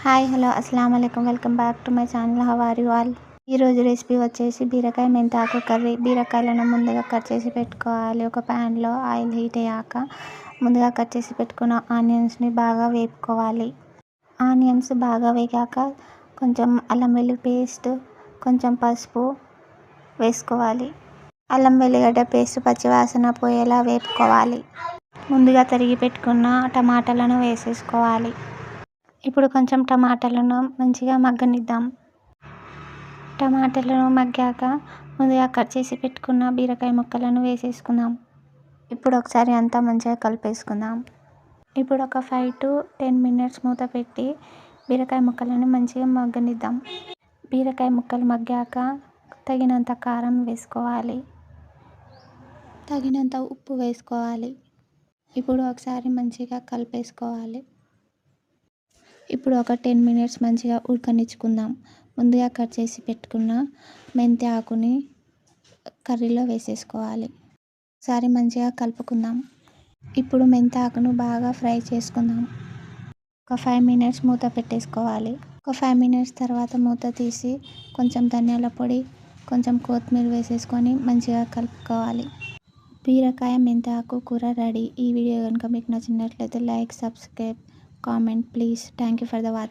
Hi hello అస్సలాము అలైకుం welcome back to my channel. How are you all? ఈరోజు recipe వచ్చేసి బీరకాయ మెంతాకు కర్రీ. బీరకాయలను ముందుగా కట్ చేసి పెట్టుకోవాలి. ఒక ప్యాన్లో ఆయిల్ హీట్ అయ్యాక ముందుగా కట్ చేసి పెట్టుకున్న ఆనియన్స్ని బాగా వేపుకోవాలి. ఆనియన్స్ బాగా వేగాక కొంచెం అల్లం వెల్లుల్లి పేస్ట్, కొంచెం పసుపు వేసుకోవాలి. అల్లం వెల్లిగడ్డ పేస్ట్ పచ్చివాసన పోయేలా వేపుకోవాలి. ముందుగా తరిగి పెట్టుకున్న టమాటాలను వేసేసుకోవాలి. ఇప్పుడు కొంచెం టమాటాలను మంచిగా మగ్గనిద్దాం. టమాటాలను మగ్గాక ముందుగా కట్ చేసి పెట్టుకున్న బీరకాయ ముక్కలను వేసేసుకుందాం. ఇప్పుడు ఒకసారి అంతా మంచిగా కలిపేసుకుందాం. ఇప్పుడు ఒక 5 to 10 minutes మూత పెట్టి బీరకాయ ముక్కలను మంచిగా మగ్గనిద్దాం. బీరకాయ ముక్కలు మగ్గాక తగినంత కారం వేసుకోవాలి, తగినంత ఉప్పు వేసుకోవాలి. ఇప్పుడు ఒకసారి మంచిగా కలిపేసుకోవాలి. ఇప్పుడు ఒక 10 minutes మంచిగా ఉడకనిచ్చుకుందాం. ముందుగా కట్ చేసి పెట్టుకున్న మెంతి ఆకుని కర్రీలో వేసేసుకోవాలి. ఒకసారి మంచిగా కలుపుకుందాం. ఇప్పుడు మెంతి ఆకును బాగా ఫ్రై చేసుకుందాం. ఒక 5 minutes మూత పెట్టేసుకోవాలి. ఒక 5 minutes తర్వాత మూత తీసి కొంచెం ధనియాల పొడి, కొంచెం కొత్తిమీర వేసేసుకొని మంచిగా కలుపుకోవాలి. బీరకాయ మెంతి ఆకు కూర రెడీ. ఈ వీడియో కనుక మీకు నచ్చినట్లయితే like, subscribe, comment please. Thank you for the watching.